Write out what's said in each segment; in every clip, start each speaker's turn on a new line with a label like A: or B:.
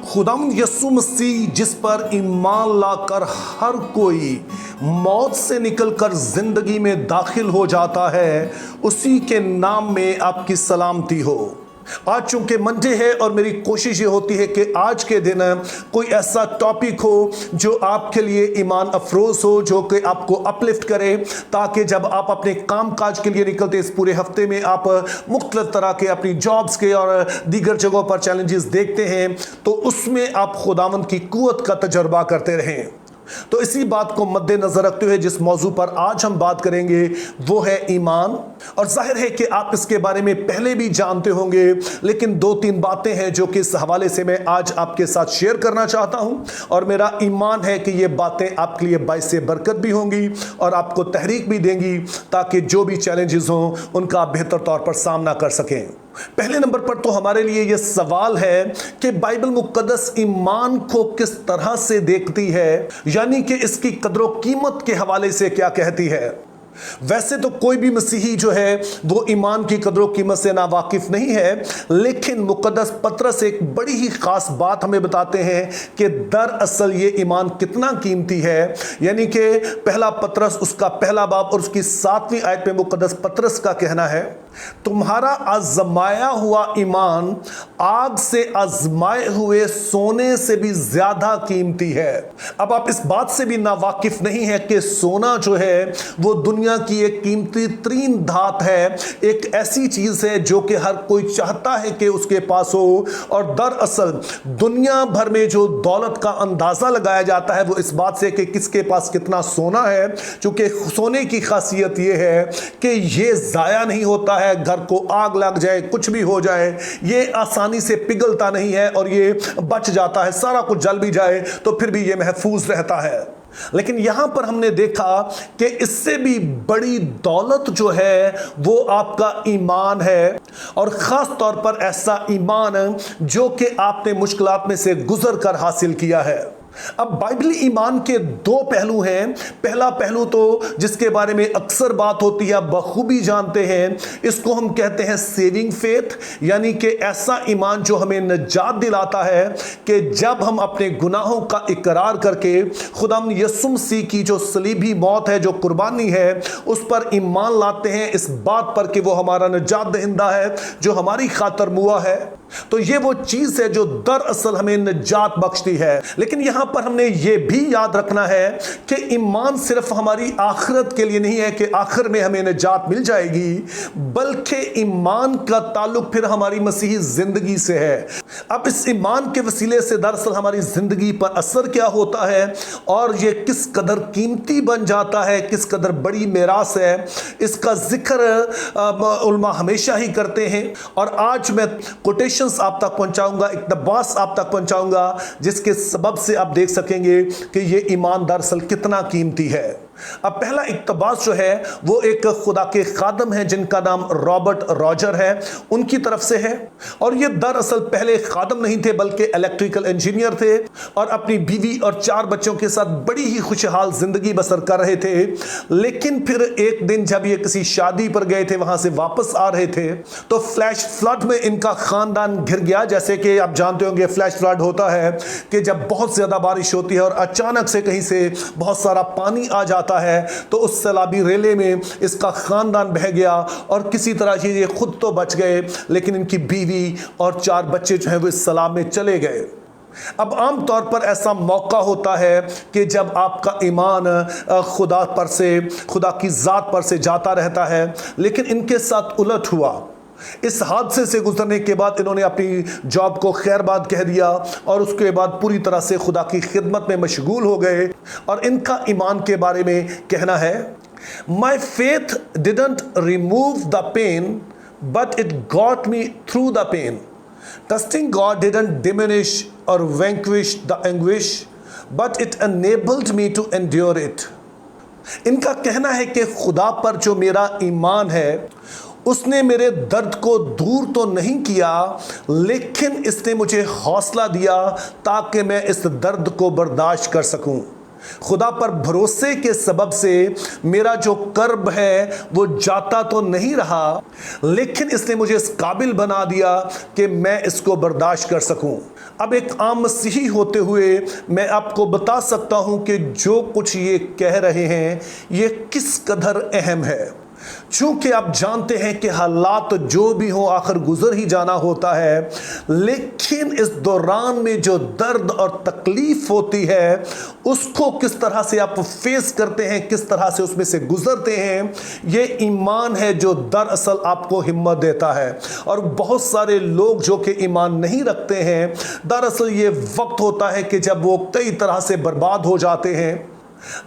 A: खुदावंद यीशु मसीह जिस पर ईमान लाकर हर कोई मौत से निकलकर जिंदगी में दाखिल हो जाता है, उसी के नाम में आपकी सलामती हो। आज चूंकि मंडे है और मेरी कोशिश ये होती है कि आज के दिन कोई ऐसा टॉपिक हो जो आपके लिए ईमान अफरोज हो, जो कि आपको अपलिफ्ट करे, ताकि जब आप अपने काम काज के लिए निकलते इस पूरे हफ्ते में आप मुख्तलिफ तरह के अपनी जॉब्स के और दीगर जगहों पर चैलेंजेस देखते हैं तो उसमें आप खुदावंद की कुव्वत का तजर्बा करते रहें। तो इसी बात को मद्देनजर रखते हुए जिस मौजू पर आज हम बात करेंगे वो है ईमान। और जाहिर है कि आप इसके बारे में पहले भी जानते होंगे, लेकिन दो तीन बातें हैं जो कि इस हवाले से मैं आज आपके साथ शेयर करना चाहता हूं और मेरा ईमान है कि ये बातें आपके लिए बाइस बरकत भी होंगी और आपको तहरीक भी देंगी, ताकि जो भी चैलेंजेस हों उनका आप बेहतर तौर पर सामना कर सकें। पहले नंबर पर तो हमारे लिए यह सवाल है कि बाइबल मुकद्दस ईमान को किस तरह से देखती है, यानी कि इसकी कदर कीमत के हवाले से क्या कहती है। वैसे तो कोई भी मसीही जो है वो ईमान की कदर कीमत से ना वाकिफ नहीं है, लेकिन मुकद्दस पत्रस एक बड़ी ही खास बात हमें बताते हैं कि दरअसल ये ईमान कितना कीमती है। यानी कि पहला पत्रस उसका पहला बाब और उसकी 7वीं आयत में मुकद्दस पत्रस का कहना है, तुम्हारा आजमाया हुआ ईमान आग से आजमाए हुए सोने से भी ज्यादा कीमती है। अब आप इस बात से भी नावाकिफ नहीं है कि सोना जो है वो दुनिया की एक कीमती तरीन धात है, एक ऐसी चीज है जो कि हर कोई चाहता है कि उसके पास हो। और दरअसल दुनिया भर में जो दौलत का अंदाजा लगाया जाता है वो इस बात से कि किसके पास कितना सोना है, क्योंकि सोने की खासियत ये है कि ये जाया नहीं होता है, घर को आग लग जाए कुछ भी हो जाए ये आसानी से पिघलता नहीं है और ये बच जाता है, सारा कुछ जल भी जाए तो फिर भी ये महफूज रहता है। लेकिन यहां पर हमने देखा कि इससे भी बड़ी दौलत जो है वो आपका ईमान है, और खास तौर पर ऐसा ईमान जो कि आपने मुश्किलात में से गुजर कर हासिल किया है। अब बाइबली ईमान के दो पहलू हैं। पहला पहलू तो जिसके बारे में अक्सर बात होती है, बखूबी जानते हैं, इसको हम कहते हैं सेविंग फेथ, यानी कि ऐसा ईमान जो हमें निजात दिलाता है कि जब हम अपने गुनाहों का इकरार करके खुदाम यीशु मसीह की जो सलीबी मौत है, जो कुर्बानी है, उस पर ईमान लाते हैं, इस बात पर कि वो हमारा निजात दहिंदा है, जो हमारी खातर मुआ है, तो ये वो चीज है जो दरअसल हमें निजात बख्शती है। लेकिन यहां पर हमने ये भी याद रखना है कि ईमान सिर्फ हमारी आखिरत के लिए नहीं है कि आखिर में हमें निजात मिल जाएगी, बल्कि ईमान का ताल्लुक फिर हमारी मसीही जिंदगी से है। अब इस ईमान के वसीले से दरअसल हमारी जिंदगी पर असर क्या होता है और ये किस कदर कीमती बन जाता है, किस कदर बड़ी मेरास है, इसका जिक्र उलमा हमेशा ही करते हैं। और आज मैं कोटेशन आप तक पहुंचाऊंगा, इक़्तिबास आप तक पहुंचाऊंगा, जिसके सबब से आप देख सकेंगे कि ये ईमान दरअसल कितना कीमती है। अब पहला इक़्तिबास जो है वो एक खुदा के खादम है जिनका नाम रॉबर्ट रॉजर है, उनकी तरफ से है। और ये दरअसल पहले खादम नहीं थे बल्कि इलेक्ट्रिकल इंजीनियर थे और अपनी बीवी और 4 बच्चों के साथ बड़ी ही खुशहाल जिंदगी बसर कर रहे थे। लेकिन फिर एक दिन जब ये किसी शादी पर गए थे, वहां से वापस आ रहे थे, तो फ्लैश फ्लड में इनका खानदान घिर गया। जैसे कि आप जानते होंगे फ्लैश फ्लड होता है कि जब बहुत ज्यादा बारिश होती है और अचानक से कहीं से बहुत सारा पानी आ जाता है, तो उस सैलाबी रेले में इसका खानदान बह गया और किसी तरह ये खुद तो बच गए, लेकिन इनकी बीवी और 4 बच्चे जो हैं वो इस सैलाब में चले गए। अब आम तौर पर ऐसा मौका होता है कि जब आपका ईमान खुदा पर से, खुदा की ज़ात पर से जाता रहता है, लेकिन इनके साथ उलट हुआ। इस हादसे से गुजरने के बाद इन्होंने अपनी जॉब को खैरबाद कह दिया और उसके बाद पूरी तरह से खुदा की खिदमत में मशगूल हो गए। और इनका ईमान के बारे में कहना है, my faith didn't remove the pain but it got me through the pain. Trusting God didn't diminish or vanquish the anguish but it enabled me to endure it. इनका कहना है कि खुदा पर जो मेरा ईमान है उसने मेरे दर्द को दूर तो नहीं किया, लेकिन इसने मुझे हौसला दिया ताकि मैं इस दर्द को बर्दाश्त कर सकूं। खुदा पर भरोसे के सबब से मेरा जो कर्ब है वो जाता तो नहीं रहा, लेकिन इसने मुझे इस काबिल बना दिया कि मैं इसको बर्दाश्त कर सकूं। अब एक आम मसीही होते हुए मैं आपको बता सकता हूं कि जो कुछ ये कह रहे हैं ये किस कदर अहम है। चूंकि आप जानते हैं कि हालात जो भी हो आखिर गुजर ही जाना होता है, लेकिन इस दौरान में जो दर्द और तकलीफ होती है उसको किस तरह से आप फेस करते हैं, किस तरह से उसमें से गुजरते हैं, ये ईमान है जो दरअसल आपको हिम्मत देता है। और बहुत सारे लोग जो कि ईमान नहीं रखते हैं, दरअसल ये वक्त होता है कि जब वो कई तरह से बर्बाद हो जाते हैं।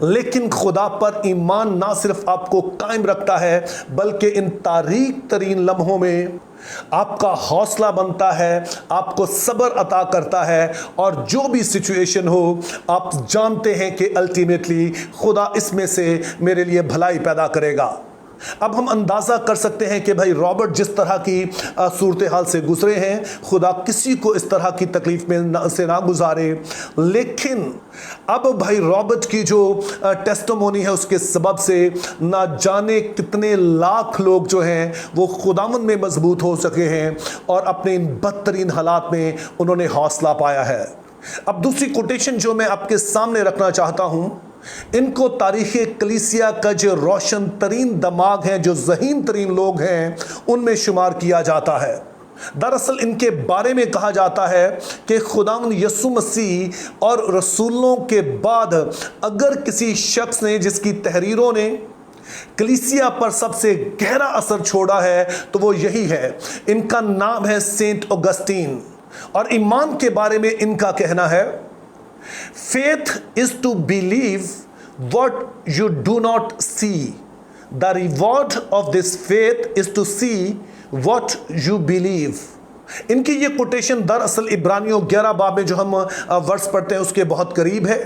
A: लेकिन खुदा पर ईमान ना सिर्फ आपको कायम रखता है, बल्कि इन तारीक तरीन लम्हों में आपका हौसला बनता है, आपको सब्र अता करता है। और जो भी सिचुएशन हो, आप जानते हैं कि अल्टीमेटली खुदा इसमें से मेरे लिए भलाई पैदा करेगा। अब हम अंदाज़ा कर सकते हैं कि भाई रॉबर्ट जिस तरह की सूरत हाल से गुजरे हैं, खुदा किसी को इस तरह की तकलीफ में से ना गुजारे। लेकिन अब भाई रॉबर्ट की जो टेस्टिमोनी है उसके सबब से ना जाने कितने लाख लोग जो हैं वो खुदावंद में मजबूत हो सके हैं और अपने इन बदतरीन हालात में उन्होंने हौसला पाया है। अब दूसरी कोटेशन जो मैं आपके सामने रखना चाहता हूं, इनको तारीख़ कलीसिया का जो रोशन तरीन दिमाग है, जो ज़हीन तरीन लोग हैं, उनमें शुमार किया जाता है। दरअसल इनके बारे में कहा जाता है कि खुदावंद यीशु मसीह और रसूलों के बाद अगर किसी शख्स ने जिसकी तहरीरों ने कलीसिया पर सबसे गहरा असर छोड़ा है तो वो यही है। इनका नाम है सेंट ऑगस्टीन। और ईमान के बारे में इनका कहना है, faith is to believe what you do not see. The reward of this faith is to see what you believe. इनकी ये कोटेशन दरअसल इब्रानियों 11 बाब में जो हम वर्ष पढ़ते हैं उसके बहुत करीब है।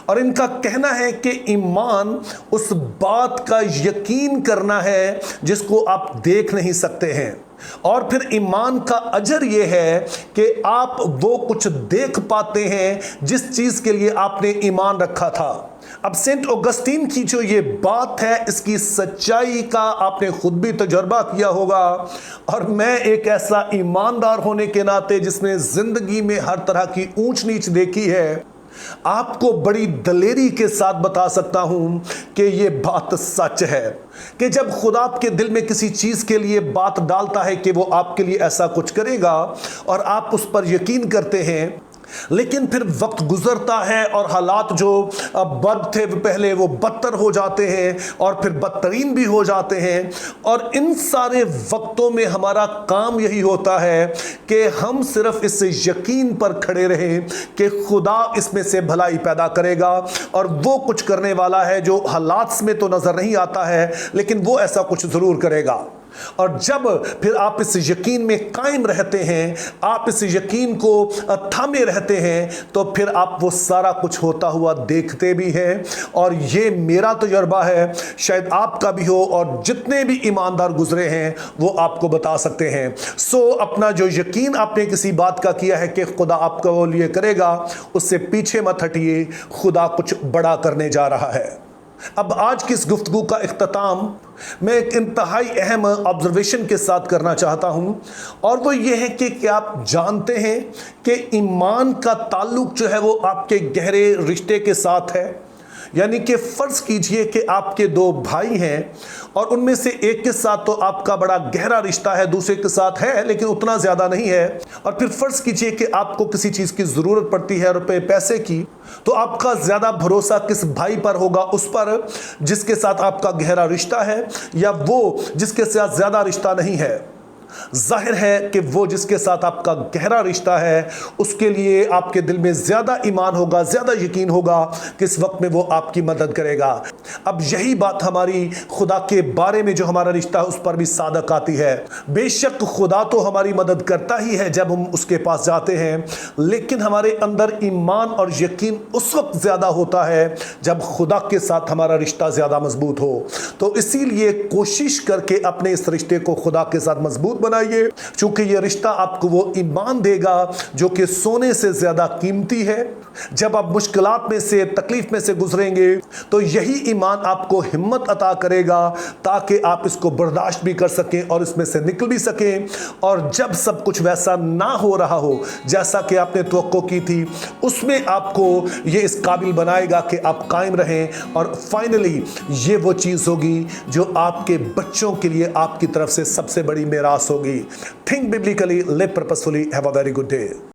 A: और इनका कहना है कि ईमान उस बात का यकीन करना है जिसको आप देख नहीं सकते हैं। और फिर ईमान का अजर यह है कि आप वो कुछ देख पाते हैं जिस चीज़ के लिए आपने ईमान रखा था। अब सेंट ऑगस्टीन की जो ये बात है, इसकी सच्चाई का आपने खुद भी तजुर्बा किया होगा। और मैं एक ऐसा ईमानदार होने के नाते जिसने ज़िंदगी में हर तरह की ऊंच नीच देखी है, आपको बड़ी दलेरी के साथ बता सकता हूं कि यह बात सच है कि जब खुदा आपके दिल में किसी चीज़ के लिए बात डालता है कि वो आपके लिए ऐसा कुछ करेगा और आप उस पर यकीन करते हैं, लेकिन फिर वक्त गुजरता है और हालात जो बद थे पहले वो बदतर हो जाते हैं और फिर बदतरीन भी हो जाते हैं। और इन सारे वक्तों में हमारा काम यही होता है कि हम सिर्फ इस यकीन पर खड़े रहें कि खुदा इसमें से भलाई पैदा करेगा और वो कुछ करने वाला है जो हालात में तो नज़र नहीं आता है, लेकिन वो ऐसा कुछ ज़रूर करेगा। और जब फिर आप इस यकीन में कायम रहते हैं, आप इस यकीन को थामे रहते हैं, तो फिर आप वो सारा कुछ होता हुआ देखते भी हैं। और ये मेरा तजुर्बा है, शायद आपका भी हो, और जितने भी ईमानदार गुजरे हैं वो आपको बता सकते हैं। सो अपना जो यकीन आपने किसी बात का किया है कि खुदा आपका वो लिए करेगा, उससे पीछे मत हटिए, खुदा कुछ बड़ा करने जा रहा है। अब आज की इस गुफ्तगू का इख्तिताम मैं एक इंतहाई अहम ऑब्जर्वेशन के साथ करना चाहता हूं, और वो ये है कि क्या आप जानते हैं कि ईमान का ताल्लुक जो है वो आपके गहरे रिश्ते के साथ है। यानी कि फ़र्ज़ कीजिए कि आपके दो भाई हैं और उनमें से एक के साथ तो आपका बड़ा गहरा रिश्ता है, दूसरे के साथ है लेकिन उतना ज़्यादा नहीं है। और फिर फ़र्ज़ कीजिए कि आपको किसी चीज़ की ज़रूरत पड़ती है, रुपए पैसे की, तो आपका ज़्यादा भरोसा किस भाई पर होगा, उस पर जिसके साथ आपका गहरा रिश्ता है, या वो जिसके साथ ज़्यादा रिश्ता नहीं है। जाहिर है कि वो जिसके साथ आपका गहरा रिश्ता है उसके लिए आपके दिल में ज़्यादा ईमान होगा, ज़्यादा यकीन होगा कि इस वक्त में वो आपकी मदद करेगा। अब यही बात हमारी खुदा के बारे में जो हमारा रिश्ता है उस पर भी सादक आती है। बेशक खुदा तो हमारी मदद करता ही है जब हम उसके पास जाते हैं, लेकिन हमारे अंदर ईमान और यकीन उस वक्त ज़्यादा होता है जब खुदा के साथ हमारा रिश्ता ज़्यादा मजबूत हो। तो इसीलिए कोशिश करके अपने इस रिश्ते को खुदा के साथ मजबूत बनाइए, क्योंकि ये रिश्ता आपको वो ईमान देगा जो कि सोने से ज्यादा कीमती है। जब आप मुश्किलात में से, तकलीफ में से गुजरेंगे तो यही ईमान आपको हिम्मत अता करेगा ताकि आप इसको बर्दाश्त भी कर सकें और इसमें से निकल भी सकें। और जब सब कुछ वैसा ना हो रहा हो जैसा कि आपने तवक्को की थी, उसमें आपको ये इस काबिल बनाएगा कि आप कायम रहें। और फाइनली ये वो चीज़ होगी जो आपके बच्चों के लिए आपकी तरफ से सबसे बड़ी मेरास होगी। Think biblically, live purposefully, have a very good day.